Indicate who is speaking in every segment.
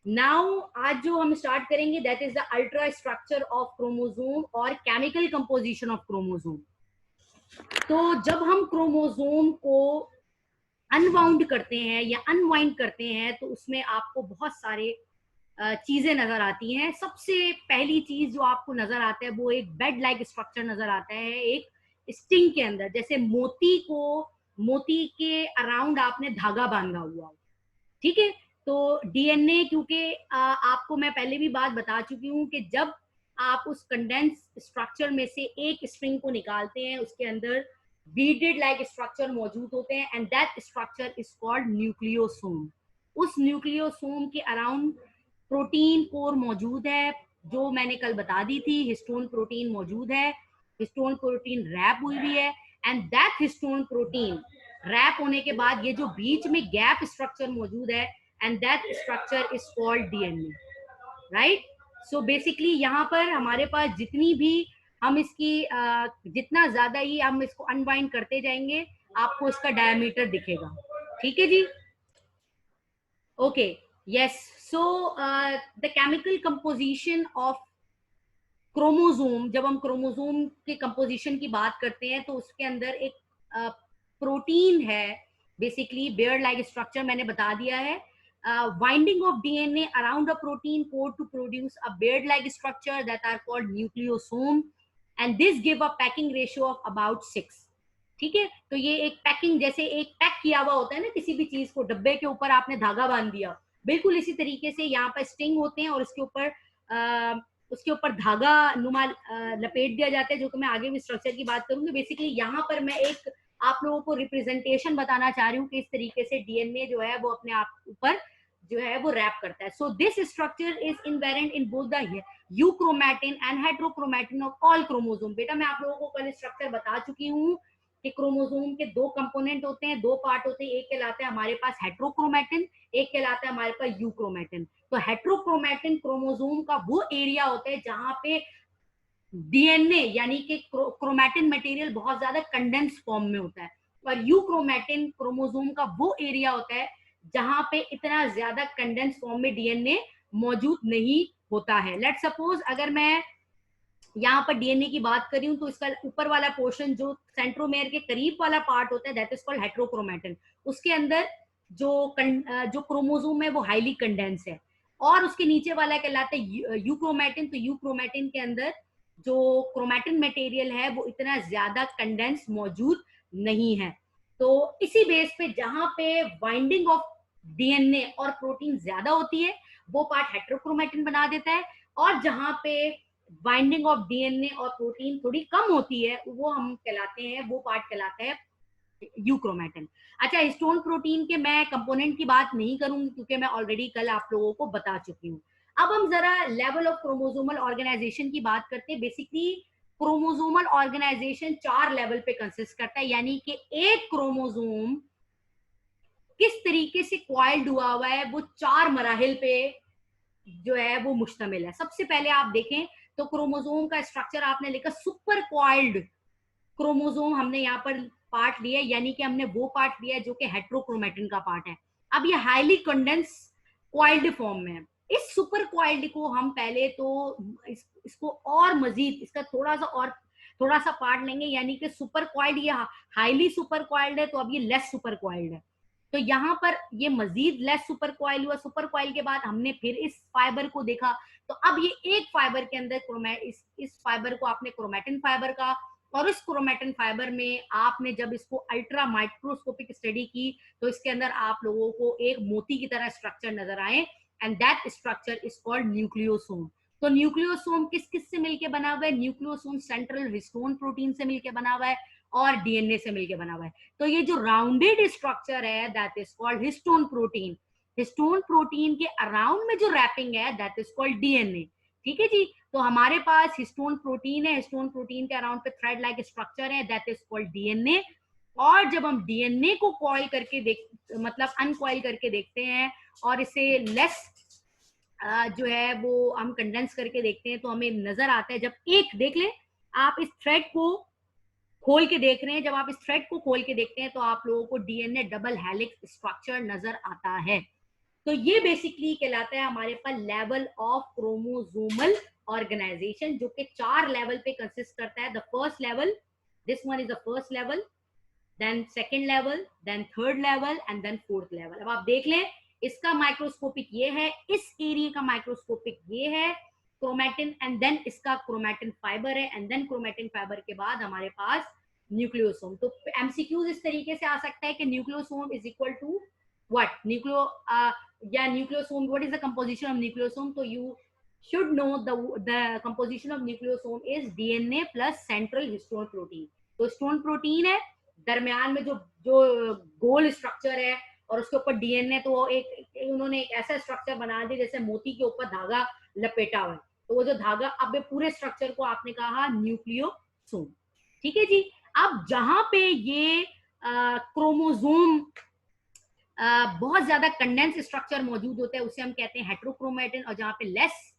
Speaker 1: Now आज जो हम स्टार्ट करेंगे that is the ultra structure of chromosome और केमिकल कंपोजिशन ऑफ क्रोमोसोम। तो जब हम क्रोमोसोम को अनबाउंड करते हैं या अनवाइंड करते हैं तो उसमें आपको बहुत सारे चीजें नजर आती हैं। सबसे पहली चीज जो आपको नजर आता है वो एक बेड लाइक स्ट्रक्चर नजर आता है एक स्टिंग के अंदर। जैसे मोती के अराउंड आपने धागा बांधा हुआ हो, ठीक है। तो डीएनए, क्योंकि आपको मैं पहले भी बात बता चुकी हूँ कि जब आप उस कंडेंस स्ट्रक्चर में से एक स्ट्रिंग को निकालते हैं उसके अंदर बीडेड लाइक स्ट्रक्चर मौजूद होते हैं and that structure is called nucleosome. उस न्यूक्लियोसोम के अराउंड प्रोटीन कोर मौजूद है, जो मैंने कल बता दी थी। हिस्टोन प्रोटीन मौजूद है, हिस्टोन प्रोटीन रैप हुई भी है and that histone protein wrap होने के बाद ये जो बीच में गैप स्ट्रक्चर मौजूद है and that structure is called DNA, right. So basically यहाँ पर हमारे पास जितनी भी हम इसकी जितना ज्यादा ही हम इसको अनवाइंड करते जाएंगे आपको इसका डायमीटर दिखेगा, ठीक है जी। Okay, yes. So the chemical composition of chromosome, जब हम क्रोमोसोम के कंपोजिशन की बात करते हैं तो उसके अंदर एक प्रोटीन है, बेसिकली बेयर लाइक स्ट्रक्चर मैंने बता दिया है। Winding of DNA around a protein code to produce a bead like structure that are called nucleosome and this give a packing ratio of about 6, ठीक है। तो ये एक पैकिंग, जैसे एक पैक किया हुआ होता है ना किसी भी चीज को, डब्बे के ऊपर आपने धागा बांध दिया, बिल्कुल इसी तरीके से यहाँ पर स्टिंग होते हैं और उसके ऊपर धागा नुमा लपेट दिया जाता है, जो कि मैं आगे भी स्ट्रक्चर की बात करूंगी। बेसिकली यहाँ पर मैं एक आप लोगों को रिप्रेजेंटेशन बताना चाह रही हूँ कि इस तरीके से डीएनए जो है वो अपने आप ऊपर जो है वो रैप करता है। So this structure is invariant in both the euchromatin and heterochromatin of all chromosome. बेटा मैं आप लोगों को कल स्ट्रक्चर बता चुकी हूँ कि क्रोमोसोम के दो कंपोनेंट होते हैं, दो पार्ट होते हैं। एक कहलाता है हमारे पास हेट्रोक्रोमैटिन, एक कहलाता है हमारे पास यूक्रोमैटिन। तो हेट्रोक्रोमैटिन क्रोमोसोम का वो एरिया होता है जहां पे डीएनए यानी कि क्रोमैटिन मटेरियल बहुत ज्यादा कंडेंस फॉर्म में होता है, और यूक्रोमैटिन क्रोमोसोम का वो एरिया होता है जहां पे इतना ज्यादा कंडेंस फॉर्म में डीएनए मौजूद नहीं होता है। लेट सपोज अगर मैं यहाँ पर डीएनए की बात कर रही हूँ तो इसका ऊपर वाला पोर्शन जो सेंट्रोमेयर के करीब वाला पार्ट होता है दैट इज कॉल्ड हेट्रोक्रोमैटिन। उसके अंदर जो क्रोमोसोम है वो हाईली कंडेंस है, और उसके नीचे वाला कहलाता है यूक्रोमैटिन। तो यूक्रोमैटिन के अंदर जो क्रोमैटिन मटेरियल है वो इतना ज्यादा कंडेंस मौजूद नहीं है। तो इसी बेस पे जहां पे बाइंडिंग ऑफ डीएनए और प्रोटीन ज्यादा होती है वो पार्ट हेट्रोक्रोमैटिन बना देता है, और जहां पे बाइंडिंग ऑफ डीएनए और प्रोटीन थोड़ी कम होती है वो हम कहलाते हैं, वो पार्ट कहलाता है यूक्रोमैटिन। अच्छा, हिस्टोन प्रोटीन के मैं कंपोनेंट की बात नहीं करूंगी क्योंकि मैं ऑलरेडी कल आप लोगों को बता चुकी हूँ। अब हम जरा लेवल ऑफ क्रोमोसोमल ऑर्गेनाइजेशन की बात करते हैं। बेसिकली क्रोमोसोमल ऑर्गेनाइजेशन 4 लेवल पे कंसिस्ट करता है, यानी कि एक क्रोमोसोम किस तरीके से क्वाइल्ड हुआ है वो 4 मराहिल पे जो है वो मुश्तमिल है। सबसे पहले आप देखें तो क्रोमोसोम का स्ट्रक्चर आपने लिखा सुपर क्वाइल्ड क्रोमोसोम, हमने यहाँ पर पार्ट लिया, यानी कि हमने वो पार्ट लिया जो कि हेट्रोक्रोमैटिन का पार्ट है। अब ये हाईली कंडेंस क्वाइल्ड फॉर्म में है। इस सुपर क्वाइल्ड को हम पहले तो इसको और मजीद इसका थोड़ा सा पार्ट लेंगे, यानी कि सुपर क्वाइल्ड ये हाईली सुपर क्वाइल्ड है तो अब ये लेस सुपर क्वाइल्ड है। तो यहाँ पर ये मजीद लेस सुपर क्वाइल हुआ। सुपर क्वाइल के बाद हमने फिर इस फाइबर को देखा, तो अब ये एक फाइबर के अंदर इस फाइबर को आपने क्रोमैटिन फाइबर का, और इस क्रोमैटिन फाइबर में आपने जब इसको अल्ट्रा माइक्रोस्कोपिक स्टडी की तो इसके अंदर आप लोगों को एक मोती की तरह स्ट्रक्चर नजर आए and that structure is called nucleosome. तो न्यूक्लियोसोम किस किस से मिलकर बना हुआ है? न्यूक्लियोसोम सेंट्रल हिस्टोन प्रोटीन से मिलकर बना हुआ है और डीएनए से मिलकर बना हुआ है। तो ये जो राउंडेड स्ट्रक्चर है that is called histone protein. Histone protein के अराउंड में जो रैपिंग है दैट इज कॉल्ड डीएनए, ठीक है जी। तो हमारे पास हिस्टोन प्रोटीन है, हिस्टोन प्रोटीन के अराउंड पे थ्रेड लाइक स्ट्रक्चर है दैट इज कॉल्ड डीएनए। और जब हम डीएनए को कॉइल करके मतलब अनकॉइल करके देखते हैं और इसे लेस जो है वो हम कंडेंस करके देखते हैं तो हमें नजर आता है, जब एक देख ले आप इस थ्रेड को खोल के देख रहे हैं, जब आप इस थ्रेड को खोल के देखते हैं तो आप लोगों को डीएनए डबल हेलिक्स स्ट्रक्चर नजर आता है। तो ये बेसिकली कहलाता है हमारे पास लेवल ऑफ क्रोमोसोमल ऑर्गेनाइजेशन, जो कि 4 लेवल पे कंसिस्ट करता है. The first level, this one is the first level, then second level, then third level and then fourth level. अब आप देख लें, इसका माइक्रोस्कोपिक ये है, इस एरिया का माइक्रोस्कोपिक ये है क्रोमैटिन, एंड देन इसका क्रोमैटिन फाइबर है, एंड देन क्रोमैटिन फाइबर के बाद हमारे पास न्यूक्लियोसोम. तो एमसीक्यूज इस तरीके से आ सकता है कि nucleosome is equal to what, या nucleosome, what is the composition of nucleosome. तो you should know the composition of nucleosome is DNA plus central histone protein. तो हिस्टोन प्रोटीन है, दरमियान में जो जो गोल स्ट्रक्चर है और उसके ऊपर डीएनए, तो एक उन्होंने एक ऐसा स्ट्रक्चर बना दिया जैसे मोती के ऊपर धागा लपेटा हुआ है. तो वो जो धागा, अब पूरे स्ट्रक्चर को आपने कहा न्यूक्लियोसोम. ठीक है जी. अब जहां पे ये क्रोमोसोम बहुत ज्यादा कंडेंस स्ट्रक्चर मौजूद होता है उसे हम कहते हैं हेट्रोक्रोमैटिन, और जहां पे लेस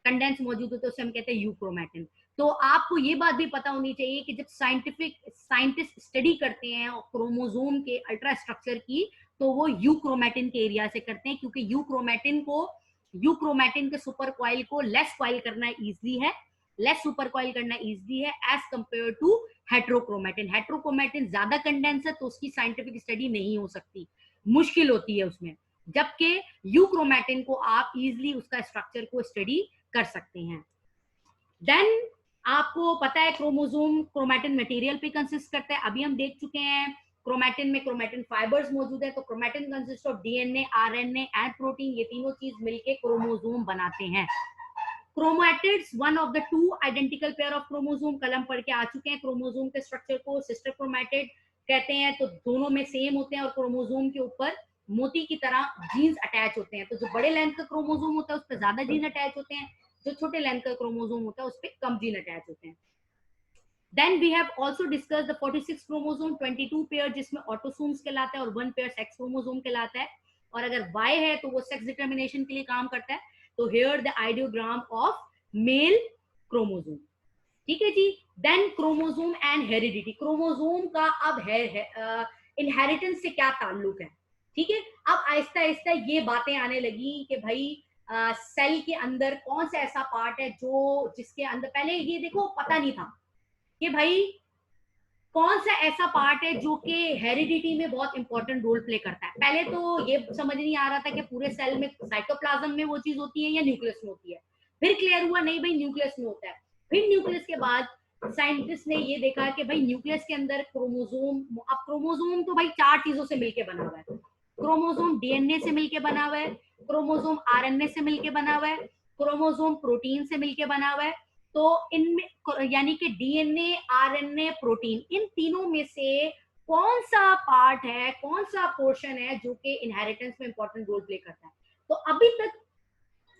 Speaker 1: कंडेंस मौजूद होता है उसे हम कहते हैं यूक्रोमैटिन. तो आपको ये बात भी पता होनी चाहिए कि जब साइंटिस्ट स्टडी करते हैं क्रोमोसोम के अल्ट्रा स्ट्रक्चर की, तो वो यूक्रोमैटिन के एरिया से करते हैं, क्योंकि यूक्रोमैटिन के सुपर कॉइल को लेस कॉइल करना इजी है, लेस सुपर कॉइल करना इजी है as compare to heterochromatin. Heterochromatin ज्यादा कंडेंस है तो उसकी साइंटिफिक स्टडी नहीं हो सकती, मुश्किल होती है उसमें, जबकि यूक्रोमैटिन को आप इजीली उसका स्ट्रक्चर को स्टडी कर सकते हैं. देन आपको पता है क्रोमोसोम क्रोमैटिन मटेरियल पे कंसिस्ट करता है. अभी हम देख चुके हैं क्रोमैटिन में क्रोमैटिन फाइबर्स मौजूद है. तो chromatin consist of DNA, RNA and protein. ये तीनों चीज मिलके क्रोमोसोम बनाते हैं. Chromatids, one of the two identical pair of chromosome, कल हम पढ़ के आ चुके हैं. क्रोमोसोम के स्ट्रक्चर को सिस्टर क्रोमैटिड कहते हैं. तो दोनों में सेम होते हैं और क्रोमोसोम के ऊपर मोती की तरह जीन्स अटैच होते हैं. तो जो बड़े लेंथ का क्रोमोसोम होता है उस पर ज्यादा जीन अटैच होते हैं, जो छोटे लेंथ का क्रोमोसोम होता है उस पर कम जीन अटैच होते हैं. Then we have also discussed the 46 chromosome, 22 pair जिसमें ऑटोसोम्स कहलाता है और 1 पेयर सेक्स क्रोमोसोम कहलाता है. और अगर Y है तो वो सेक्स डिटर्मिनेशन के लिए काम करता है. तो here the ideogram of male chromosome. ठीक है जी. Then chromosome and heredity. Chromosome का अब है इनहेरिटेंस से क्या ताल्लुक है. ठीक है. अब आहिस्ता आहिस्ता ये बातें आने लगी कि भाई सेल के अंदर कौन सा ऐसा पार्ट है जो जिसके अंदर, पहले ये देखो पता नहीं था कि भाई कौन सा ऐसा पार्ट है जो कि हेरिडिटी में बहुत इंपॉर्टेंट रोल प्ले करता है. पहले तो ये समझ नहीं आ रहा था कि पूरे सेल में साइटोप्लाज्म में वो चीज होती है या न्यूक्लियस में होती है. फिर क्लियर हुआ नहीं भाई न्यूक्लियस में होता है. फिर न्यूक्लियस के बाद साइंटिस्ट ने ये देखा कि भाई न्यूक्लियस के अंदर क्रोमोसोम, अब क्रोमोसोम तो भाई 4 चीजों से मिलके बना हुआ है. क्रोमोसोम डीएनए से मिलके बना हुआ है, क्रोमोसोम आरएनए से मिलके बना हुआ है, क्रोमोसोम प्रोटीन से मिलके बना हुआ है. तो इनमें यानी कि डीएनए, आरएनए, प्रोटीन, इन तीनों में से कौन सा पार्ट है, कौन सा पोर्शन है जो कि इनहेरिटेंस में इंपॉर्टेंट रोल प्ले करता है. तो अभी तक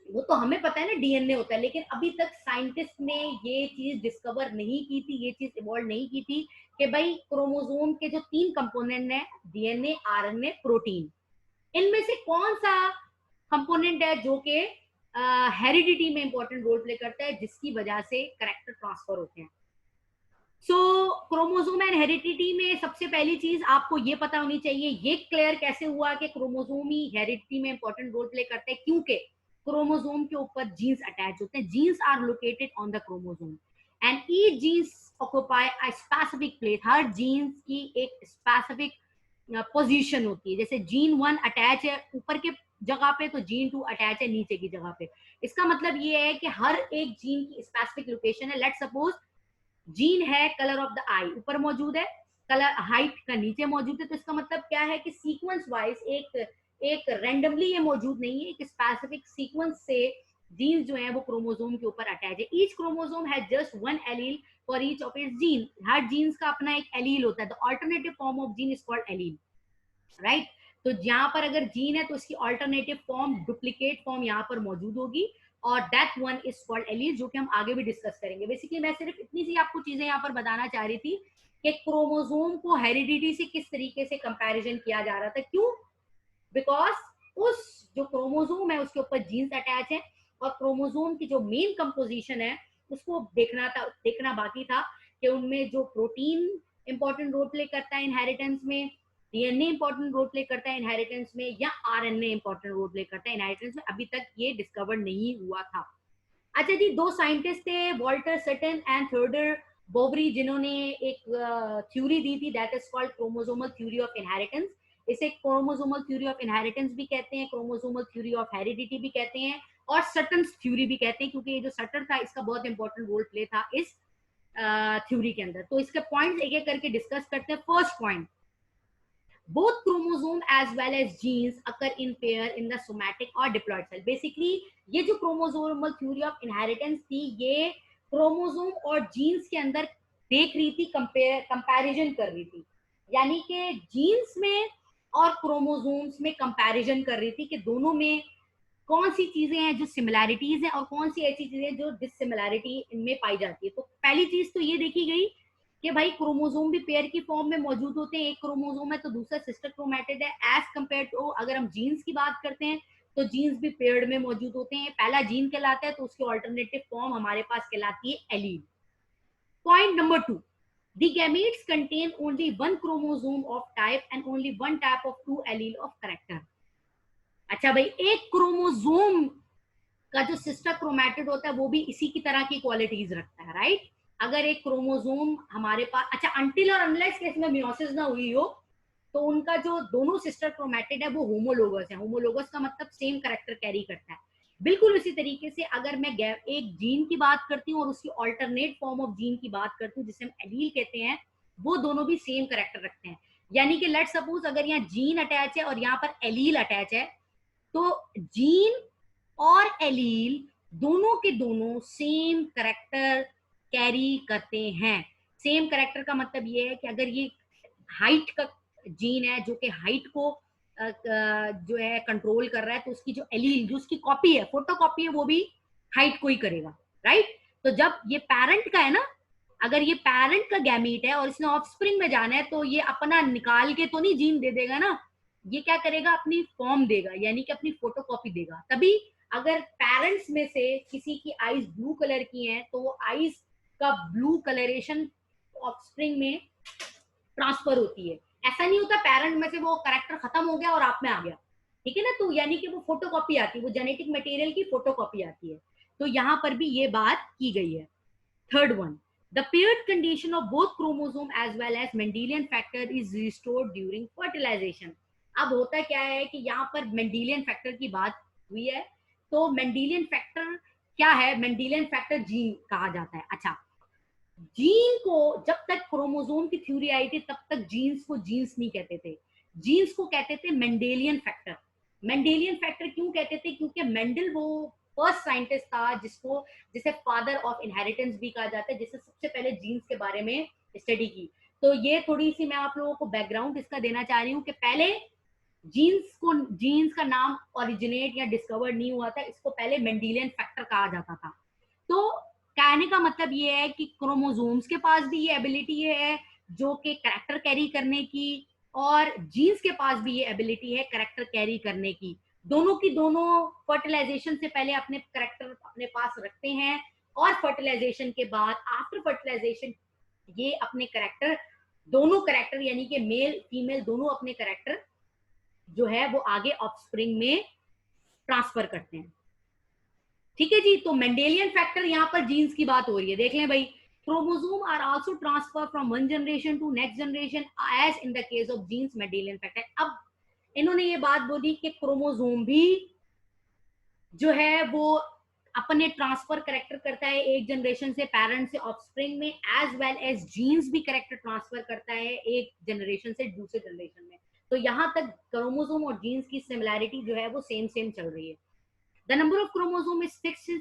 Speaker 1: वो तो हमें पता है ना डीएनए होता है, लेकिन अभी तक साइंटिस्ट ने ये चीज डिस्कवर नहीं की थी, ये चीज इवॉल्व नहीं की थी कि भाई क्रोमोसोम के जो 3 कंपोनेंट है, डीएनए, आरएनए, प्रोटीन, इनमें से कौन सा कंपोनेंट है जो कि हेरिडिटी में इंपॉर्टेंट रोल प्ले करता है, जिसकी वजह से कैरेक्टर ट्रांसफर होते हैं. सो क्रोमोसोम एंड हेरिडिटी में सबसे पहली चीज आपको ये पता होनी चाहिए, ये क्लियर कैसे हुआ कि क्रोमोसोम ही हेरिडिटी में इंपॉर्टेंट रोल प्ले करते हैं, क्योंकि क्रोमोसोम के ऊपर जीन्स अटैच होते हैं. Genes are located on the chromosome and each genes occupy a specific place. हर जीन्स की एक स्पेसिफिक पोजीशन होती है. जैसे जीन 1 अटैच है ऊपर के जगह पे, तो जीन 2 अटैच है नीचे की जगह पे. इसका मतलब ये है कि हर एक जीन की स्पेसिफिक लोकेशन है. लेट सपोज जीन है कलर ऑफ द आई ऊपर मौजूद है, कलर हाइट का नीचे मौजूद है. तो इसका मतलब क्या है कि सीक्वेंस वाइज एक रैंडमली ये मौजूद नहीं है, एक स्पेसिफिक सीक्वेंस से जीन्स जो है वो क्रोमोसोम के ऊपर अटैच है. Each chromosome has just 1 allele for each of its gene. हर जीन्स का अपना एक एलील होता है. The alternative form of gene is called allele, right. तो जहां पर अगर जीन है तो इसकी अल्टरनेटिव फॉर्म, डुप्लीकेट फॉर्म यहाँ पर मौजूद होगी, और that one is called allele, जो कि हम आगे भी डिस्कस करेंगे. बेसिकली मैं सिर्फ इतनी सी आपको चीजें यहाँ पर बताना चाह रही थी कि क्रोमोसोम को हेरिडिटी से किस तरीके से कंपैरिजन किया जा रहा था. क्यों? बिकॉज उस जो क्रोमोसोम है उसके ऊपर जीन्स अटैच है, और क्रोमोसोम की जो मेन कंपोजिशन है उसको देखना बाकी था कि उनमें जो प्रोटीन इंपॉर्टेंट रोल प्ले करता है इनहेरिटेंस में, डीएनए इंपॉर्टेंट रोल प्ले करता है इनहेरिटेंस में या आरएनए इंपॉर्टेंट रोल प्ले करता है इनहेरिटेंस में, अभी तक ये डिस्कवर नहीं हुआ था। अच्छा जी, दो साइंटिस्ट थे, Walter Sutton and Theodor Boveri, जिन्होंने एक थ्योरी दी थी that is called chromosomal theory of inheritance. इसे क्रोमोसोमल थ्योरी ऑफ इनहेरिटेंस भी कहते हैं, क्रोमोसोमल थ्योरी ऑफ हेरिडिटी भी कहते हैं, और सटन्स थ्योरी भी कहते हैं, क्योंकि ये जो सटर था इसका बहुत इंपॉर्टेंट रोल प्ले था इस थ्योरी के अंदर। तो इसके पॉइंट्स एक एक करके डिस्कस करते हैं। First point, both chromosome as well as genes occur in pair in the somatic or diploid cell। Basically ये जो क्रोमोसोमल थ्योरी ऑफ इनहेरिटेंस थी, ये क्रोमोसोम और जीन्स के अंदर देख रही थी, कंपैरिजन कर रही थी, यानी कि जीन्स में और क्रोमोसोम्स में कंपैरिजन कर रही थी कि दोनों में कौन सी चीजें हैं जो सिमिलैरिटीज हैं और कौन सी ऐसी चीजें जो डिससिमिलैरिटी इनमें पाई जाती है। तो पहली चीज तो ये देखी गई कि भाई क्रोमोसोम भी पेयर की फॉर्म में मौजूद होते हैं, एक क्रोमोसोम है तो दूसरा सिस्टर क्रोमैटिड है। एज कंपेयर टू अगर हम जीन्स की बात करते हैं तो जीन्स भी पेयर्ड में मौजूद होते हैं, पहला जीन कहलाता है तो उसकी ऑल्टरनेटिव फॉर्म हमारे पास कहलाती है allele. Point number 2, the gametes contain only one chromosome of type and only one type of two allele of character। अच्छा भाई, एक क्रोमोसोम का जो सिस्टर क्रोमैटिड होता है वो भी इसी की तरह की क्वालिटीज रखता है, राइट। अगर एक क्रोमोसोम हमारे पास, अच्छा अनटिल और अनलेस केस में मियोसिस ना हुई हो, तो उनका जो दोनों सिस्टर क्रोमैटिड है वो होमोलोगस है। होमोलोगस का मतलब सेम कैरेक्टर कैरी करता है। बिल्कुल उसी तरीके से अगर मैं एक जीन की बात करती हूँ और उसकी ऑल्टरनेट फॉर्म ऑफ जीन की बात करती हूँ जिसे हम एलील कहते हैं, वो दोनों भी सेम कैरेक्टर रखते हैं। यानी कि लेट सपोज अगर यहाँ जीन अटैच है और यहाँ पर एलील अटैच है, तो जीन और एलील दोनों के दोनों सेम करेक्टर कैरी करते हैं। सेम करेक्टर का मतलब ये है कि अगर ये हाइट का जीन है जो कि हाइट को जो है कंट्रोल कर रहा है, तो उसकी जो एलील, जो उसकी कॉपी है, फोटो कॉपी है, वो भी हाइट को ही करेगा, राइट। तो जब ये पेरेंट का है ना, अगर ये पेरेंट का गैमीट है और इसने ऑफस्प्रिंग में जाना है, तो ये अपना निकाल के तो नहीं जीन दे देगा ना, ये क्या करेगा, अपनी फॉर्म देगा, यानी कि अपनी फोटो कॉपी देगा। तभी अगर पेरेंट्स में से किसी की आईज ब्लू कलर की हैं तो वो आईज का ब्लू कलरेशन ऑफस्प्रिंग में ट्रांसफर होती है। ऐसा नहीं होता पेरेंट में से वो करेक्टर खत्म हो गया और आप में आ गया, ठीक है ना। तो यानी कि वो फोटो कॉपी आती है, वो जेनेटिक मटेरियल की फोटो कॉपी आती है। तो यहाँ पर भी ये बात की गई है। Third one, the paired condition of both chromosome as well as Mendelian factor is restored during fertilization। अब होता क्या है कि यहाँ पर मेंडेलियन फैक्टर की बात हुई है, तो मेंडेलियन फैक्टर क्या है, मेंडेलियन फैक्टर जीन कहा जाता है। अच्छा, जीन को जब तक क्रोमोसोम की थ्योरी आई थी तब तक जीन्स को जीन्स नहीं कहते थे, जीन्स को कहते थे मेंडेलियन फैक्टर। मेंडेलियन फैक्टर क्यों कहते थे, क्योंकि मेंडल वो फर्स्ट साइंटिस्ट था जिसको, जिसे फादर ऑफ इनहेरिटेंस भी कहा जाता है, जिसने सबसे पहले जीन्स के बारे में स्टडी की। तो ये थोड़ी सी मैं आप लोगों को बैकग्राउंड इसका देना चाह रही हूँ कि पहले जीन्स का नाम ओरिजिनेट या डिस्कवर नहीं हुआ था, इसको पहले मेंडेलियन फैक्टर कहा जाता था। तो कहने का मतलब ये है कि क्रोमोसोम्स के पास भी ये एबिलिटी है जो कि कैरेक्टर कैरी करने की, और जीन्स के पास भी ये एबिलिटी है कैरेक्टर कैरी करने की। दोनों की दोनों फर्टिलाइजेशन से पहले अपने कैरेक्टर अपने पास रखते हैं, और फर्टिलाइजेशन के बाद आफ्टर फर्टिलाइजेशन ये अपने कैरेक्टर, दोनों कैरेक्टर यानी कि मेल फीमेल दोनों अपने कैरेक्टर जो है वो आगे ऑफस्प्रिंग में ट्रांसफर करते हैं। ठीक है जी। तो मेंडेलियन फैक्टर यहाँ पर जीन्स की बात हो रही है, देख लें भाई। Chromosome are also transfer from one generation to next generation as in the case of genes Mendelian factor. अब इन्होंने ये बात बोली कि क्रोमोसोम भी जो है वो अपने ट्रांसफर करेक्टर करता है एक जनरेशन से पेरेंट से ऑफस्प्रिंग में, एज वेल एज जीन्स भी करेक्टर ट्रांसफर करता है एक जनरेशन से दूसरे जनरेशन में। तो यहां तक क्रोमोसोम और जीन्स की सिमिलैरिटी जो है वो सेम सेम चल रही है। The number of chromosome is fixed in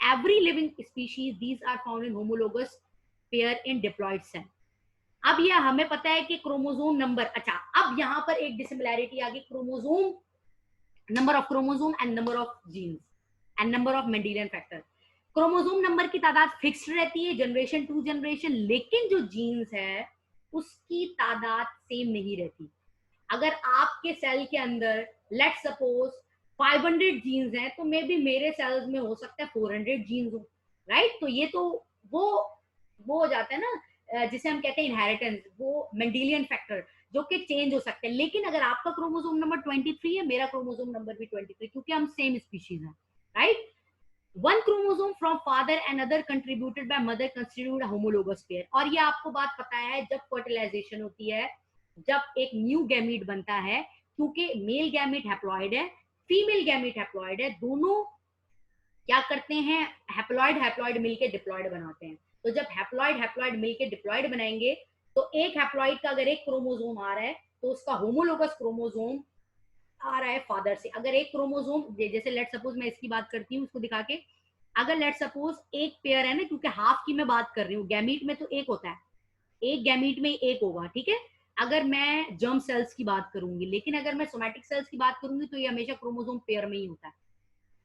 Speaker 1: every living species. These are found in homologous pair in diploid cell। अब ये हमें पता है कि क्रोमोसोम नंबर, अच्छा अब यहाँ पर एक डिसिमिलैरिटी आ गई, chromosome number of chromosome and number of genes and number of Mendelian factor. Chromosome number की तादाद फिक्स्ड रहती है जनरेशन टू जनरेशन, लेकिन जो जीन्स है उसकी तादाद सेम नहीं रहती। अगर आपके सेल के अंदर लेट सपोज 500 जीन्स हैं, तो मे बी मेरे सेल्स में हो सकता है 400 जीन्स हो, राइट। तो ये तो वो हो जाता है ना जिसे हम कहते हैं इनहेरिटेंस, वो मेंडेलियन फैक्टर। जो कि चेंज हो सकते हैं। लेकिन अगर आपका क्रोमोसोम नंबर 23 है, मेरा क्रोमोसोम नंबर भी 23, क्योंकि हम सेम स्पीशीज हैं, right. One chromosome from father and other contributed by mother constitute homologous pair. और ये आपको बात पता है, जब फर्टिलाइजेशन होती है, जब एक न्यू गैमीट बनता है, क्योंकि मेल गैमीट हैप्लॉइड है, फीमेल गैमीट हैप्लॉइड है, दोनों क्या करते हैं, हैप्लॉइड हैप्लॉइड मिलके डिप्लॉइड बनाते हैं। तो जब हैप्लॉइड हैप्लॉइड मिलके डिप्लॉइड बनाएंगे, तो एक हैप्लॉइड का अगर एक क्रोमोसोम आ रहा है, तो उसका होमोलोगस क्रोमोसोम आ रहा है फादर से। अगर एक क्रोमोसोम, जैसे लेट सपोज मैं इसकी बात करती हूँ उसको दिखा के, अगर लेट सपोज एक पेयर है ना, क्योंकि हाफ की मैं बात कर रही हूँ, गैमीट में तो एक होता है, एक गैमीट में एक होगा, ठीक है। अगर मैं जर्म सेल्स की बात करूंगी, लेकिन अगर मैं सोमैटिक सेल्स की बात करूंगी, तो ये हमेशा क्रोमोसोम पेयर में ही होता है।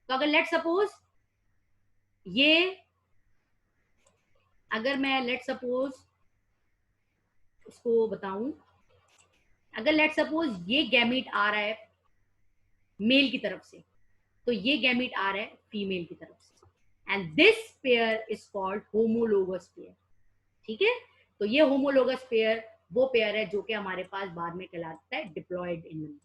Speaker 1: तो अगर लेट सपोज ये, अगर मैं लेट सपोज इसको बताऊं, अगर लेट सपोज ये गैमीट आ रहा है मेल की तरफ से, तो ये गैमीट आ रहा है फीमेल की तरफ से, and this pair is called homologous pair, ठीक है। तो ये होमोलोगस पेयर वो पेयर है जो कि हमारे पास बाद में कहलाता है डिप्लॉयड इनमेंबर,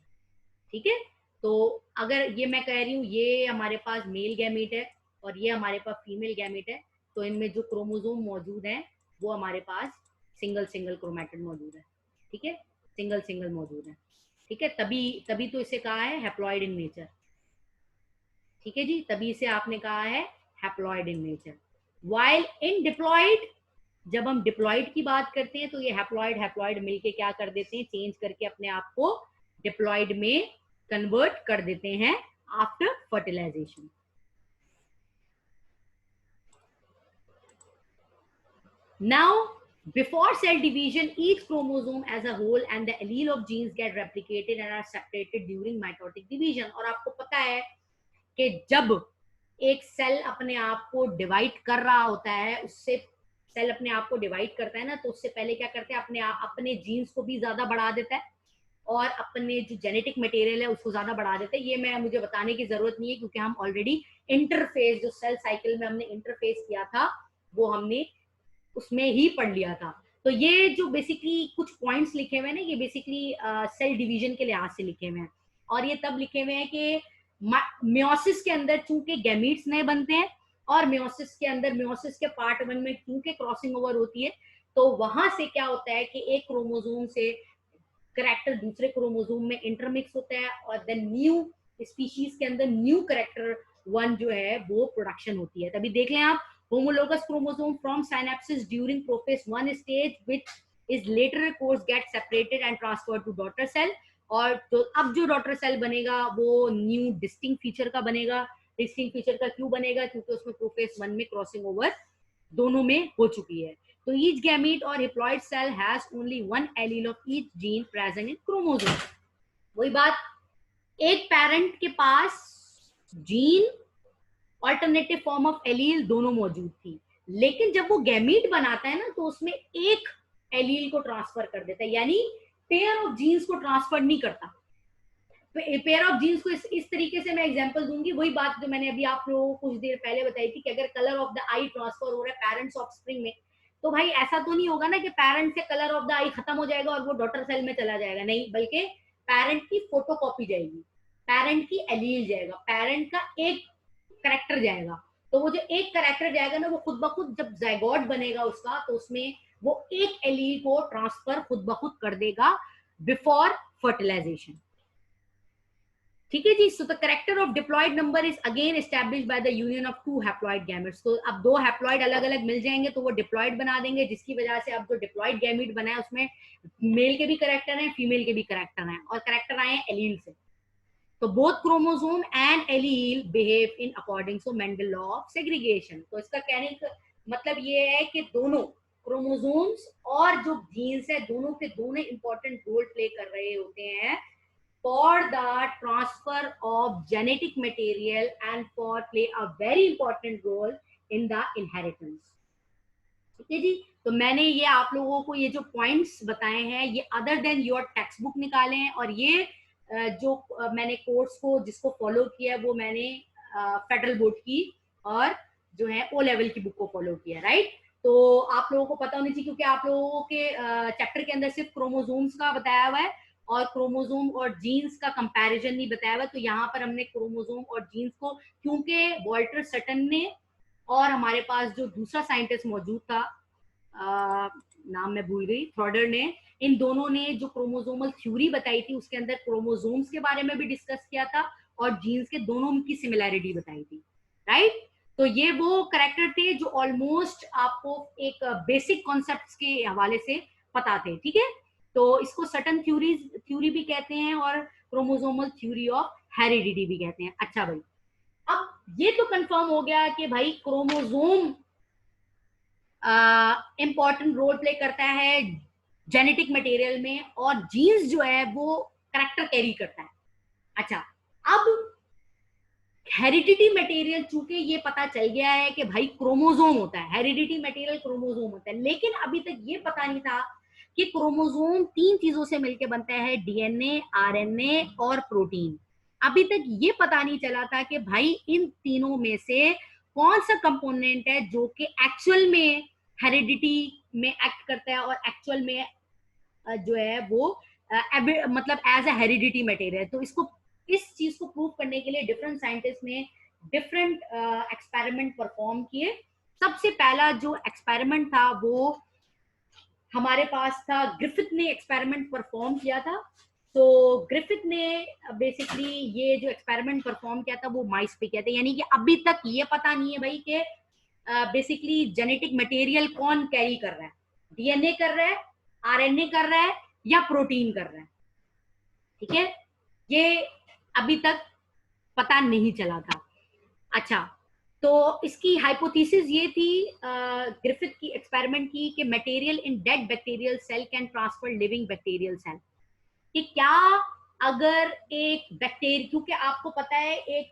Speaker 1: ठीक है। तो अगर ये मैं कह रही हूँ ये हमारे पास मेल गैमीट है और ये हमारे पास फीमेल गैमीट है, तो इनमें जो क्रोमोसोम मौजूद है वो हमारे पास सिंगल सिंगल क्रोमैटिड मौजूद है, ठीक है, सिंगल सिंगल मौजूद है, ठीक है। तभी तभी तो इसे कहा है हैप्लॉइड इन नेचर, ठीक है जी, तभी से आपने कहा है haploid in nature. While in diploid, जब हम डिप्लॉइड की बात करते हैं, तो ये हैप्लॉइड हैप्लॉइड मिलके क्या कर देते हैं, चेंज करके अपने आप को डिप्लॉइड में कन्वर्ट कर देते हैं after fertilization. Now, before cell division, each chromosome as a whole and the allele of genes get replicated and are separated during mitotic division। और आपको पता है कि जब एक सेल अपने आप को डिवाइड कर रहा होता है, उससे सेल अपने आप को डिवाइड करता है ना, तो उससे पहले क्या करते हैं, अपने जीन्स को भी ज्यादा बढ़ा देता है और अपने जो जेनेटिक मटेरियल है उसको ज्यादा बढ़ा देते हैं। ये मुझे बताने की जरूरत नहीं है, क्योंकि हम ऑलरेडी इंटरफेस, जो सेल साइकिल में हमने इंटरफेस किया था, वो हमने उसमें ही पढ़ लिया था। तो ये जो बेसिकली कुछ पॉइंट्स लिखे हुए हैं ना, ये बेसिकली सेल डिवीजन के लिहाज से लिखे हुए हैं, और ये तब लिखे हुए हैं कि मियोसिस के अंदर चूंकि गैमीट्स नए बनते हैं, और मियोसिस के अंदर, मियोसिस के पार्ट 1 में चूंकि क्रॉसिंग ओवर होती है, तो वहां से क्या होता है कि एक क्रोमोसोम से करेक्टर दूसरे क्रोमोसोम में इंटरमिक्स होता है, और देन न्यू स्पीशीज के अंदर न्यू करेक्टर 1 जो है वो प्रोडक्शन होती है। तभी देख लें आप, homologous chromosome from synapses during prophase 1 stage, which is later course get separated and transferred to daughter cell। और जो अब जो डॉटर सेल बनेगा वो न्यू डिस्टिंक्ट फीचर का बनेगा। डिस्टिंक्ट फीचर का क्यों बनेगा, क्योंकि उसमें प्रोफेस 1 में क्रॉसिंग ओवर दोनों में हो चुकी है। तो each gamete or haploid cell has only one allele of each gene present in chromosome. वही बात, एक पेरेंट के पास gene, alternative form of allele दोनों मौजूद थी, लेकिन जब वो गैमीट बनाता है ना, तो उसमें एक एलील को ट्रांसफर कर देता है, यानी पेयर ऑफ जीन्स को ट्रांसफर नहीं करता। पेयर ऑफ जीन्स को इस तरीके से मैं एग्जांपल दूंगी, वही बात जो मैंने अभी आप लोगों को कुछ देर पहले बताई थी कि अगर colour of the I transfer हो रहा है पेरेंट्स ऑफस्प्रिंग में, तो भाई ऐसा तो नहीं होगा ना कि पेरेंट से कलर ऑफ द आई खत्म हो जाएगा और वो डॉटर सेल में चला जाएगा, नहीं, बल्कि पेरेंट की फोटोकॉपी जाएगी, पेरेंट की एलील जाएगा, पेरेंट का एक करेक्टर जाएगा। तो वो जो एक करेक्टर जाएगा ना, वो खुद ब खुद जब जायगोट बनेगा उसका, तो उसमें वो एक एलील को ट्रांसफर खुद ब खुद कर देगा बिफोर फर्टिलाइजेशन, ठीक है जी। So the character of diploid number is again established by the union of two haploid gametes. तो अब दो हैप्लॉइड अलग अलग मिल जाएंगे तो वो डिप्लॉइड बना देंगे, जिसकी वजह से अब जो डिप्लॉइड गैमेट बना है उसमें मेल के भी करेक्टर हैं, फीमेल के भी करेक्टर हैं, और करेक्टर आए हैं एलील से। तो both chromosome and allele behave in according to Mendel law of segregation. तो इसका कहने का मतलब ये है कि दोनों क्रोमोसोम्स और जो जीन्स है, दोनों के दोनों इंपॉर्टेंट रोल प्ले कर रहे होते हैं for the transfer of genetic material and for play a very important role in the inheritance, ठीक है जी। तो मैंने ये आप लोगों को ये जो पॉइंट्स बताए हैं, ये other than your text book निकाले हैं, और ये जो मैंने कोर्स को जिसको फॉलो किया है वो मैंने फेडरल बोर्ड की और जो है ओ लेवल की बुक को फॉलो किया, राइट। तो आप लोगों को पता होनी चाहिए, क्योंकि आप लोगों के चैप्टर के अंदर सिर्फ क्रोमोसोम्स का बताया हुआ है और क्रोमोसोम और जीन्स का कंपैरिजन नहीं बताया हुआ। तो यहाँ पर हमने क्रोमोसोम और जीन्स को, क्योंकि वॉल्टर सटन ने और हमारे पास जो दूसरा साइंटिस्ट मौजूद था, नाम मैं भूल गई, थ्रॉडर ने, इन दोनों ने जो क्रोमोसोमल थ्योरी बताई थी उसके अंदर क्रोमोसोम्स के बारे में भी डिस्कस किया था और जीन्स के दोनों की सिमिलैरिटी बताई थी, राइट। तो ये वो करेक्टर थे जो ऑलमोस्ट आपको एक बेसिक कॉन्सेप्ट्स के हवाले से पता थे, ठीक है। तो इसको सटन थ्योरी भी कहते हैं और क्रोमोसोमल थ्योरी ऑफ हेरिडिटी भी कहते हैं। अच्छा भाई, अब ये तो कंफर्म हो गया कि भाई क्रोमोसोम इंपॉर्टेंट रोल प्ले करता है जेनेटिक मटेरियल में और जीन्स जो है वो करेक्टर कैरी करता है। अच्छा, अब हेरिडिटी मटेरियल, चूंकि ये पता चल गया है कि भाई क्रोमोसोम होता है, हेरिडिटी मटेरियल क्रोमोसोम होता है, लेकिन अभी तक ये पता नहीं था कि क्रोमोसोम 3 चीजों से मिलकर बनता है, डीएनए, आरएनए और प्रोटीन। अभी तक ये पता नहीं चला था कि भाई इन तीनों में से कौन सा कंपोनेंट है जो कि एक्चुअल में हेरिडिटी में एक्ट करता है और एक्चुअल में जो है वो मतलब एज अ हेरिडिटी मटेरियल। तो इसको, इस चीज को प्रूव करने के लिए डिफरेंट साइंटिस्ट ने डिफरेंट एक्सपेरिमेंट परफॉर्म किए। सबसे पहला जो एक्सपेरिमेंट था वो हमारे पास था, ग्रिफिथ ने एक्सपेरिमेंट परफॉर्म किया था। तो ग्रिफिथ ने बेसिकली ये जो एक्सपेरिमेंट परफॉर्म किया था वो माइस पे किया था, यानी कि अभी तक ये पता नहीं है भाई कि बेसिकली जेनेटिक मटेरियल कौन कैरी कर रहा है, डीएनए कर रहा है, आरएनए कर रहा है या प्रोटीन कर रहा है, ठीक है। ये अभी तक पता नहीं चला था। अच्छा, तो इसकी हाइपोथेसिस ये थी ग्रिफिथ की एक्सपेरिमेंट की कि material in dead bacterial cell can transfer living bacterial cell, कि क्या अगर एक बैक्टीरिया, क्योंकि आपको पता है एक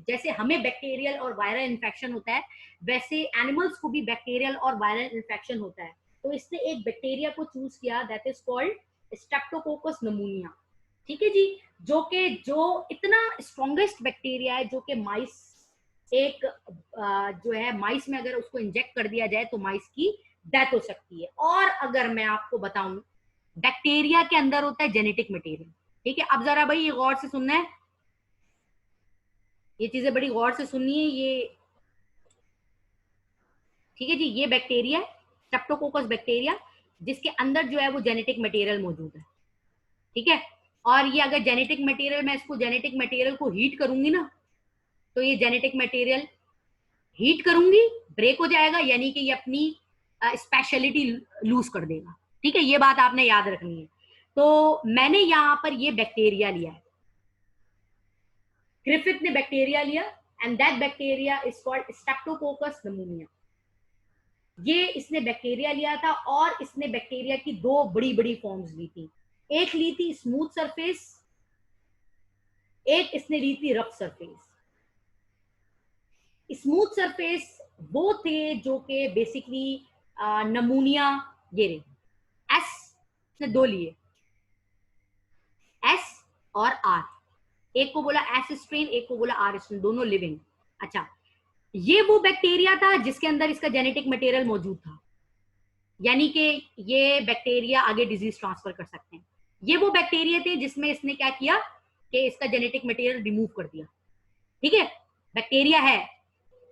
Speaker 1: जैसे हमें बैक्टीरियल और वायरल इन्फेक्शन होता है, वैसे एनिमल्स को भी बैक्टीरियल और वायरल इन्फेक्शन होता है। तो इसने एक बैक्टीरिया को चूज किया, दैट इज कॉल्ड स्ट्रेप्टोकोकस नमूनिया, ठीक है जी। जो इतना स्ट्रॉन्गेस्ट बैक्टीरिया है, जो कि माइस, एक जो है माइस में अगर उसको इंजेक्ट कर दिया जाए तो माइस की डेथ हो सकती है। और अगर मैं आपको बताऊं, बैक्टीरिया के अंदर होता है जेनेटिक मटेरियल, ठीक है। अब जरा भाई ये गौर से सुनना है, ये चीजें बड़ी गौर से सुननी है ये, ठीक है जी। ये बैक्टीरिया, स्ट्रेप्टोकोकस बैक्टीरिया, जिसके अंदर जो है वो जेनेटिक मटेरियल मौजूद है, ठीक है। और ये अगर जेनेटिक मटेरियल, मैं इसको जेनेटिक मटेरियल को हीट करूंगी ना, तो ये जेनेटिक मटेरियल हीट करूंगी ब्रेक हो जाएगा, यानी कि ये अपनी स्पेशलिटी लूज कर देगा, ठीक है। ये बात आपने याद रखनी है। तो मैंने यहां पर ये बैक्टीरिया लिया है, ग्रिफिथ ने बैक्टीरिया लिया, and that bacteria is called Streptococcus नमूनिया। ये इसने बैक्टीरिया लिया था और इसने बैक्टीरिया की 2 बड़ी बड़ी फॉर्म्स ली थी। एक ली थी स्मूथ सरफेस, एक इसने ली थी रफ सरफेस। स्मूथ सरफेस वो थे जो कि बेसिकली नमूनिया, ये रहे एस ने 2 लिए, एस और आर, एक को बोला एस स्ट्रेन, एक को बोला आर स्ट्रेन, दोनों लिविंग। अच्छा, ये वो बैक्टीरिया था जिसके अंदर इसका जेनेटिक मटेरियल मौजूद था, यानी कि ये बैक्टीरिया आगे डिजीज ट्रांसफर कर सकते हैं। ये वो बैक्टीरिया थे जिसमें इसने क्या किया कि इसका जेनेटिक मटेरियल रिमूव कर दिया, ठीक है। बैक्टीरिया है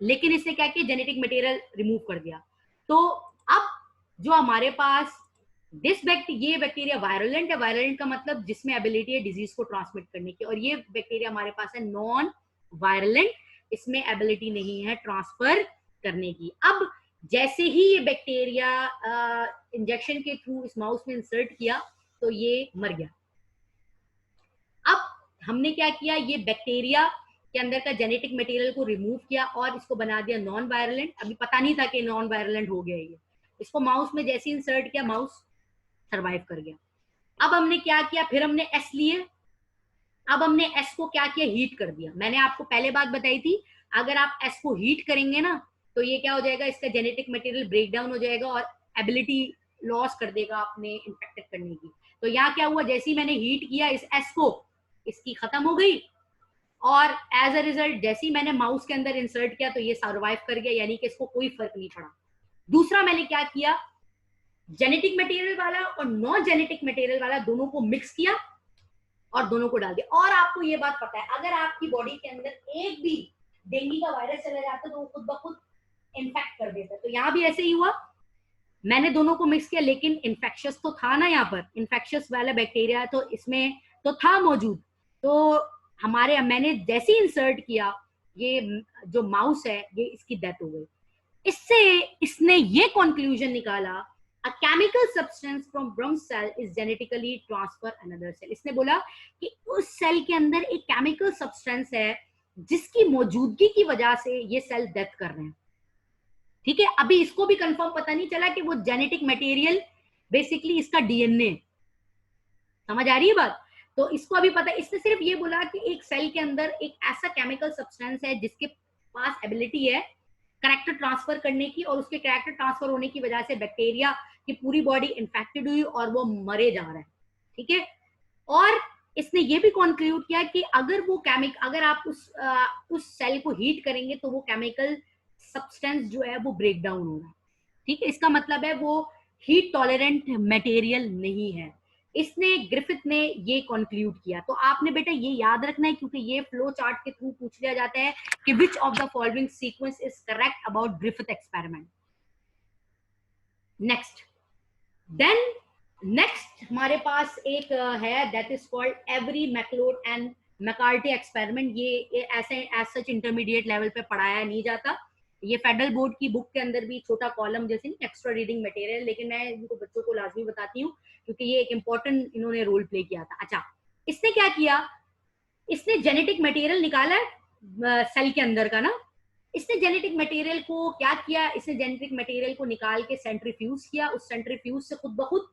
Speaker 1: लेकिन इसने क्या किया, जेनेटिक मटेरियल रिमूव कर दिया। तो अब जो हमारे पास ये बैक्टीरिया वायरुलेंट है, वायरुलेंट का मतलब जिसमें एबिलिटी है डिजीज को ट्रांसमिट करने की, और ये बैक्टीरिया हमारे पास है नॉन वायरुलेंट, इसमें एबिलिटी नहीं है ट्रांसफर करने की। अब जैसे ही ये बैक्टीरिया इंजेक्शन के थ्रू इस माउस में इंसर्ट किया तो ये मर गया। अब हमने क्या किया, ये बैक्टीरिया के अंदर का जेनेटिक मटेरियल को रिमूव किया और इसको बना दिया नॉन वायरुलेंट। अभी पता नहीं था कि नॉन वायरुलेंट हो गया ये, इसको माउस में जैसे इंसर्ट किया, माउस सरवाइव कर गया। अब हमने क्या किया, फिर हमने एस लिए, अब हमने एस को क्या किया, हीट कर दिया। मैंने आपको पहले बात बताई थी, अगर आप एस को हीट करेंगे ना तो ये क्या हो जाएगा, इसका जेनेटिक मटेरियल ब्रेक डाउन हो जाएगा और एबिलिटी लॉस कर देगा अपने इंफेक्टेड करने की। तो यहाँ क्या हुआ, जैसे ही मैंने हीट किया इस एस को, इसकी खत्म हो गई और एज अ रिजल्ट जैसे ही मैंने माउस के अंदर इंसर्ट किया तो ये सर्वाइव कर गया, यानी कि इसको कोई फर्क नहीं पड़ा। दूसरा मैंने क्या किया, जेनेटिक मटेरियल वाला और नॉन जेनेटिक मटेरियल वाला दोनों को मिक्स किया और दोनों को डाल दिया। और आपको ये बात पता है, अगर आपकी बॉडी के अंदर एक भी डेंगू का वायरस चला जाता है तो वो खुद ब खुद इन्फेक्ट कर देता है। तो यहाँ भी ऐसे ही हुआ, मैंने दोनों को मिक्स किया, लेकिन इन्फेक्शियस तो था ना, यहाँ पर इन्फेक्शियस वाला बैक्टीरिया तो इसमें तो था मौजूद। तो हमारे मैंने जैसे ही इंसर्ट किया, ये जो माउस है ये इसकी डेथ हो गई। इससे इसने ये कंक्लूजन निकाला, a chemical substance from brum cell is genetically transfer another cell. इसने बोला कि उस सेल के अंदर एक केमिकल सब्सटेंस है जिसकी मौजूदगी की वजह से ये सेल डेथ कर रहे हैं। ठीक है, अभी इसको भी कंफर्म पता नहीं चला कि वो जेनेटिक मटेरियल बेसिकली इसका डीएनए, समझ आ रही है बात? तो इसको अभी पता है, इसने सिर्फ ये बोला कि एक सेल के अंदर एक ऐसा केमिकल सब्सटेंस है जिसके पास एबिलिटी है कैरेक्टर ट्रांसफर करने की, और उसके कैरेक्टर ट्रांसफर होने की वजह से बैक्टीरिया की पूरी बॉडी इन्फेक्टेड हुई और वो मरे जा रहे हैं। ठीक है, और इसने ये भी कंक्लूड किया कि अगर वो अगर आप उस सेल को हीट करेंगे तो वो केमिकल सब्सटेंस जो है वो ब्रेक डाउन होगा। ठीक है, इसका मतलब है वो हीट टॉलरेंट मटेरियल नहीं है। इसने ग्रिफिथ ने ये कंक्लूड किया। तो आपने बेटा ये याद रखना है, क्योंकि ये फ्लो चार्ट के थ्रू पूछ लिया जाता है कि which of the following sequence is correct about Griffith experiment. Next, then next हमारे पास एक है that is called Avery MacLeod and McCarty experiment. ये ऐसे एज सच इंटरमीडिएट लेवल पे पढ़ाया नहीं जाता। ये फेडरल बोर्ड की बुक के अंदर भी छोटा कॉलम जैसे एक्स्ट्रा रीडिंग मटेरियल, लेकिन मैं इनको बच्चों को लाजमी बताती हूँ क्योंकि ये एक इंपॉर्टेंट इन्होंने रोल प्ले किया था। अच्छा, इसने क्या किया, इसने जेनेटिक मटेरियल निकाला सेल के अंदर का ना। इसने जेनेटिक मटेरियल को क्या किया, इसने जेनेटिक मटेरियल को निकाल के सेंट्रीफ्यूज किया। उस सेंट्रीफ्यूज से खुद ब खुद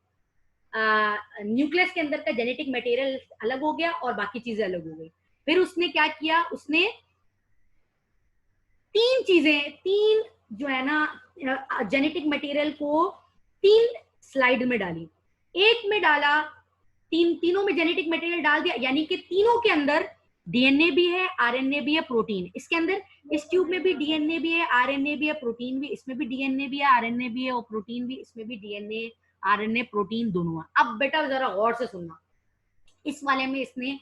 Speaker 1: न्यूक्लियस के अंदर का जेनेटिक मटेरियल अलग हो गया और बाकी चीजें अलग हो गई। फिर उसने क्या किया, उसने तीन जो है ना जेनेटिक मटेरियल को 3 स्लाइड में डाली। एक में डाला, तीनों में जेनेटिक मटेरियल डाल दिया, यानी कि तीनों के अंदर डीएनए भी है, आरएनए भी है, प्रोटीन। इसके अंदर इस ट्यूब में भी डीएनए भी है, आरएनए भी है, प्रोटीन भी, इसमें भी डीएनए भी है, आरएनए भी है और प्रोटीन भी, इसमें भी डीएनए आरएनए प्रोटीन दोनों है। अब बेटा जरा गौर से सुनना, इस वाले में इसने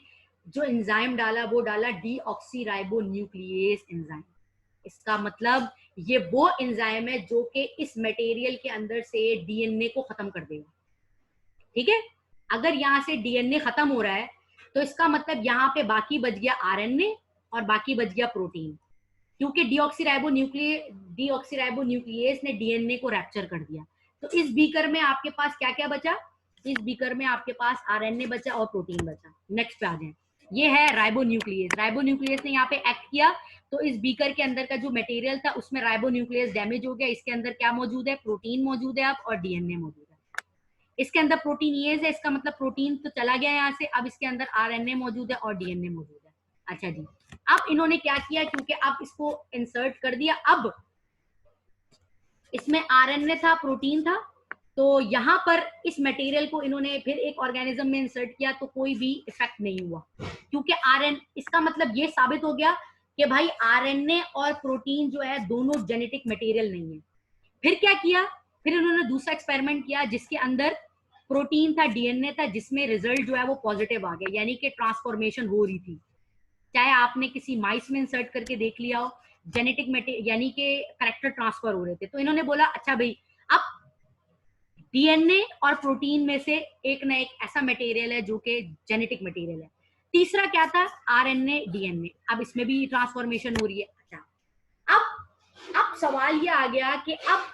Speaker 1: जो एंजाइम डाला वो डाला डीऑक्सीराइबोन्यूक्लियेज एंजाइम। इसका मतलब ये वो एंजाइम है जो कि इस मटेरियल के अंदर से डीएनए को खत्म कर देगा। ठीक है, अगर यहाँ से डीएनए खत्म हो रहा है तो इसका मतलब यहाँ पे बाकी बच गया आरएनए और बाकी बच गया प्रोटीन, क्योंकि डीऑक्सीराइबोन्यूक्लियेज ने डीएनए को रैप्चर कर दिया। तो इस बीकर में आपके पास क्या क्या बचा, इस बीकर में आपके पास आरएनए बचा और प्रोटीन बचा। नेक्स्ट पे आ जाए, ये है राइबोन्यूक्लियेज। राइबोन्यूक्लियेज ने यहाँ पे एक्ट किया, तो इस बीकर के अंदर का जो मटेरियल था उसमें राइबोन्यूक्लियेज डैमेज हो गया। इसके अंदर क्या मौजूद है, प्रोटीन मौजूद है अब और डीएनए मौजूद है। इसके अंदर प्रोटीन है, इसका मतलब प्रोटीन तो चला गया यहाँ से, अब इसके अंदर आरएनए मौजूद है और डीएनए मौजूद है। अच्छा जी, अब इन्होंने क्या किया, क्योंकि अब इसको इंसर्ट कर दिया, अब इसमें आरएनए था, प्रोटीन था, तो यहाँ पर इस मटेरियल को इन्होंने फिर एक ऑर्गेनिज्म में इंसर्ट किया तो कोई भी इफेक्ट नहीं हुआ, क्योंकि आरएन इसका मतलब ये साबित हो गया कि भाई आरएनए और प्रोटीन जो है दोनों जेनेटिक मटेरियल नहीं है। फिर क्या किया, फिर उन्होंने दूसरा एक्सपेरिमेंट किया जिसके अंदर प्रोटीन था, डीएनए था, जिसमें रिजल्ट जो है वो पॉजिटिव आ गया, यानी कि ट्रांसफॉर्मेशन हो रही थी। चाहे आपने किसी माइस में इंसर्ट करके देख लिया हो, जेनेटिक मटेरियल यानी कि कैरेक्टर ट्रांसफर हो रहे थे। तो इन्होंने बोला अच्छा भाई अब डीएनए और प्रोटीन में से एक ना एक ऐसा मटेरियल है जो कि जेनेटिक मटेरियल है। तीसरा क्या था, आरएनए डीएनए, अब इसमें भी ट्रांसफॉर्मेशन हो रही है। अच्छा, अब सवाल ये आ गया कि अब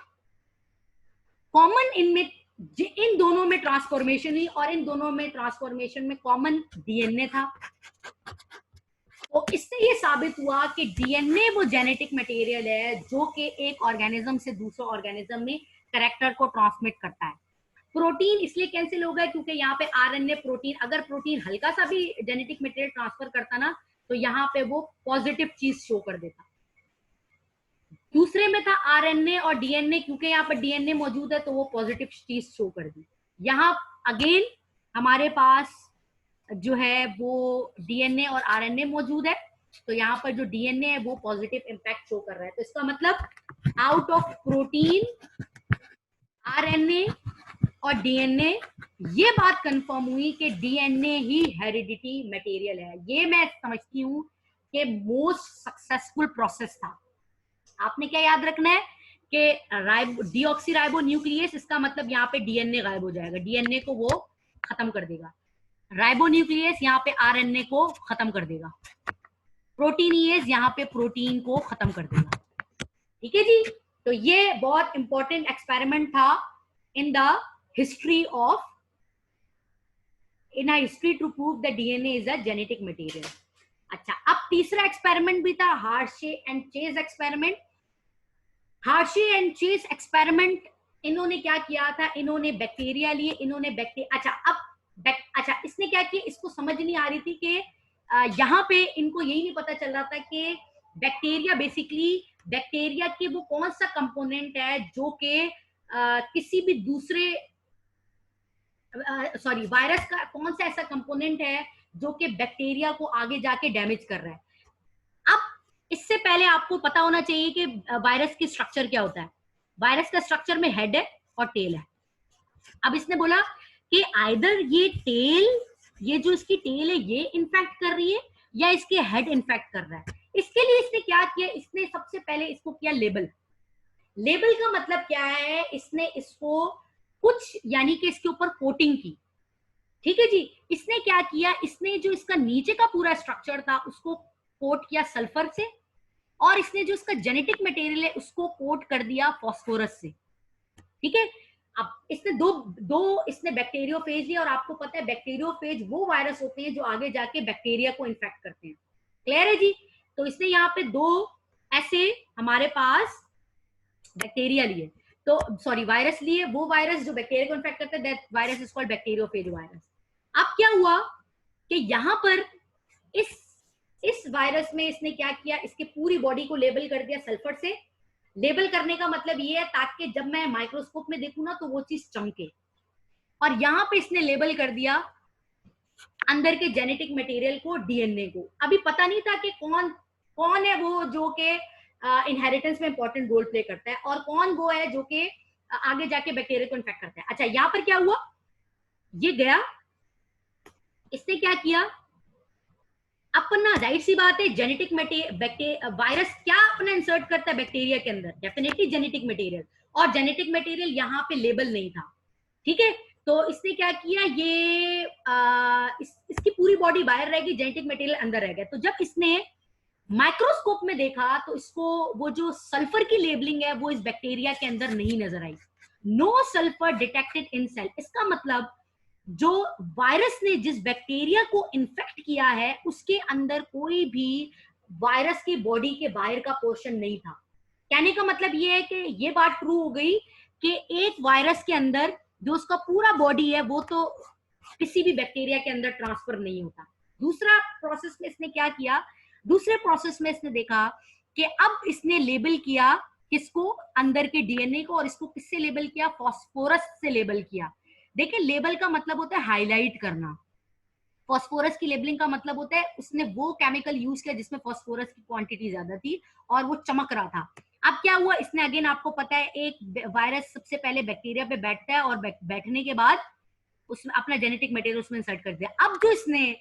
Speaker 1: कॉमन इनमें इन दोनों में ट्रांसफॉर्मेशन हुई और इन दोनों में ट्रांसफॉर्मेशन में कॉमन डीएनए था। तो इससे ये साबित हुआ कि डीएनए वो जेनेटिक मटेरियल है जो कि एक ऑर्गेनिज्म से दूसरे ऑर्गेनिज्म में कैरेक्टर को ट्रांसमिट करता है। प्रोटीन इसलिए कैंसिल हो गया क्योंकि यहाँ पे आरएनए प्रोटीन, अगर प्रोटीन हल्का सा भी जेनेटिक मटेरियल ट्रांसफर करता ना तो यहाँ पे वो पॉजिटिव चीज शो कर देता। दूसरे में था आरएनए और डीएनए, क्योंकि यहाँ पर डीएनए मौजूद है तो वो पॉजिटिव चीज शो कर दी। यहाँ अगेन हमारे पास जो है वो डीएनए और आरएनए मौजूद है, तो यहाँ पर जो डीएनए है वो पॉजिटिव इंपैक्ट शो कर रहा है। तो इसका मतलब आउट ऑफ प्रोटीन, आरएनए और डीएनए, ये बात कंफर्म हुई कि डीएनए ही हेरिडिटी मटेरियल है। ये मैं समझती हूँ कि मोस्ट सक्सेसफुल प्रोसेस था। आपने क्या याद रखना है कि डीऑक्सी राइबो न्यूक्लियस, इसका मतलब यहाँ पे डीएनए गायब हो जाएगा, डीएनए को वो खत्म कर देगा। राइबो न्यूक्लियस यहाँ पे आरएनए को खत्म कर देगा। प्रोटीनियस यहाँ पे प्रोटीन को खत्म कर देगा। ठीक है जी। तो ये बहुत इंपॉर्टेंट एक्सपेरिमेंट था in the history of in history to prove the DNA is a genetic material. अच्छा, अब तीसरा एक्सपेरिमेंट भी था, Hershey and Chase experiment. Hershey and Chase experiment, इन्होंने क्या किया था, इन्होंने बैक्टीरिया लिए, इन्होंने अच्छा इसने क्या किया, इसको समझ नहीं आ रही थी कि यहाँ पे इनको यही नहीं पता चल रहा था कि बैक्टीरिया बेसिकली, बैक्टीरिया के वो कौन सा कंपोनेंट है जो कि किसी भी दूसरे वायरस का कौन सा ऐसा कंपोनेंट है जो कि बैक्टीरिया को आगे जाके डैमेज कर रहा है। अब इससे पहले आपको पता होना चाहिए कि वायरस की स्ट्रक्चर क्या होता है। वायरस का स्ट्रक्चर में हेड है और टेल है। अब इसने बोला कि आइदर ये टेल, ये जो इसकी टेल है ये इन्फेक्ट कर रही है या इसके हेड इन्फेक्ट कर रहा है। इसके लिए इसने क्या किया, इसने सबसे पहले इसको किया लेबल। लेबल का मतलब क्या है, इसने इसको कुछ यानी कि इसके ऊपर कोटिंग की। ठीक है जी। इसने क्या किया, इसने जो इसका नीचे का पूरा स्ट्रक्चर था उसको कोट किया सल्फर से, और इसने जो इसका जेनेटिक मटेरियल है उसको कोट कर दिया फास्फोरस से। ठीक है। अब इसने दो इसने बैक्टीरियोफेज लिया, और आपको पता है बैक्टीरियोफेज वो वायरस होते हैं जो आगे जाके बैक्टीरिया को इन्फेक्ट करते हैं। क्लियर है जी। तो इसने यहाँ पे दो ऐसे हमारे पास बैक्टीरिया लिए, तो सॉरी वायरस लिए, वो वायरस जो बैक्टीरिया को इन्फेक्ट करता है, that virus is called bacteriophage virus. अब क्या हुआ कि यहाँ पर इस वायरस में इसने क्या किया, इसकी पूरी बॉडी को लेबल कर दिया सल्फर से। लेबल करने का मतलब ये है ताकि जब मैं माइक्रोस्कोप में देखूं ना तो वो चीज चमके। और यहाँ पे इसने लेबल कर दिया अंदर के जेनेटिक मटेरियल को, डीएनए को। अभी पता नहीं था कि कौन है वो जो कि इनहेरिटेंस में इंपॉर्टेंट रोल प्ले करता है, और कौन वो है जो कि आगे जाके बैक्टीरिया को इन्फेक्ट करता है। अच्छा, यहाँ पर क्या हुआ, ये गया, इसने क्या किया, अपना जाहिर सी बात है जेनेटिक वायरस क्या अपना इंसर्ट करता है बैक्टीरिया के अंदर, डेफिनेटली जेनेटिक मटेरियल, और जेनेटिक मटेरियल यहाँ पे लेबल नहीं था। ठीक है। तो इसने क्या किया, ये इसकी पूरी बॉडी बाहर रह गई, जेनेटिक मटेरियल अंदर रह गया। तो जब इसने माइक्रोस्कोप में देखा तो इसको वो जो सल्फर की लेबलिंग है वो इस बैक्टीरिया के अंदर नहीं नजर आई। No sulphur detected in cell. इसका मतलब जो वायरस ने जिस बैक्टीरिया को इन्फेक्ट किया है उसके अंदर कोई भी वायरस की बॉडी के बाहर का पोर्शन नहीं था। कहने का मतलब ये है कि ये बात ट्रू हो गई कि एक वायरस के अंदर जो उसका पूरा बॉडी है वो तो किसी भी बैक्टीरिया के अंदर ट्रांसफर नहीं होता। दूसरा प्रोसेस में इसने क्या किया, दूसरे प्रोसेस में इसने देखा कि अब इसने लेबल किया किसको, अंदर के डीएनए को, और इसको किससे लेबल किया, फास्फोरस से लेबल किया। देखिए, लेबल का मतलब होता है हाईलाइट करना। फास्फोरस की लेबलिंग का मतलब होता है उसने वो केमिकल यूज किया जिसमें फास्फोरस की क्वांटिटी ज्यादा थी और वो चमक रहा था। अब क्या हुआ, इसने अगेन आपको पता है एक वायरस सबसे पहले बैक्टीरिया पे बैठता है और बैठने के बाद उसमें अपना जेनेटिक मटेरियल उसमें इंसर्ट कर दिया। अब जो इसने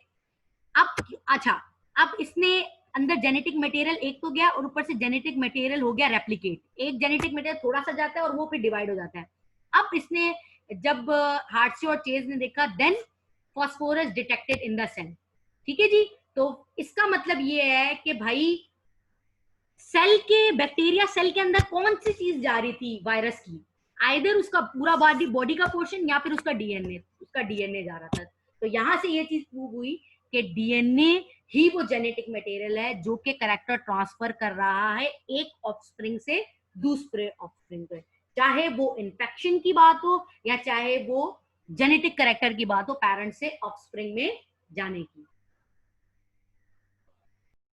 Speaker 1: अब इसने अंदर जेनेटिक मटेरियल एक तो गया और ऊपर से जेनेटिक मटेरियल हो गया रेप्लिकेट। एक जेनेटिक मटेरियल थोड़ा सा जाता है और वो फिर डिवाइड हो जाता है। अब इसने जब हार्शे और चेज ने देखा, then phosphorus detected in the cell. ठीक है जी। तो इसका मतलब ये है कि भाई सेल के, बैक्टीरिया सेल के अंदर कौन सी चीज जा रही थी वायरस की, आइदर उसका पूरा बॉडी का पोर्शन या फिर उसका डीएनए जा रहा था। तो यहां से ये चीज प्रूव हुई कि डीएनए ही वो जेनेटिक मटेरियल है जो कि कैरेक्टर ट्रांसफर कर रहा है एक ऑफस्प्रिंग से दूसरे ऑफस्प्रिंग पे, चाहे वो इन्फेक्शन की बात हो या चाहे वो जेनेटिक कैरेक्टर की बात हो, पेरेंट से ऑफस्प्रिंग में जाने की।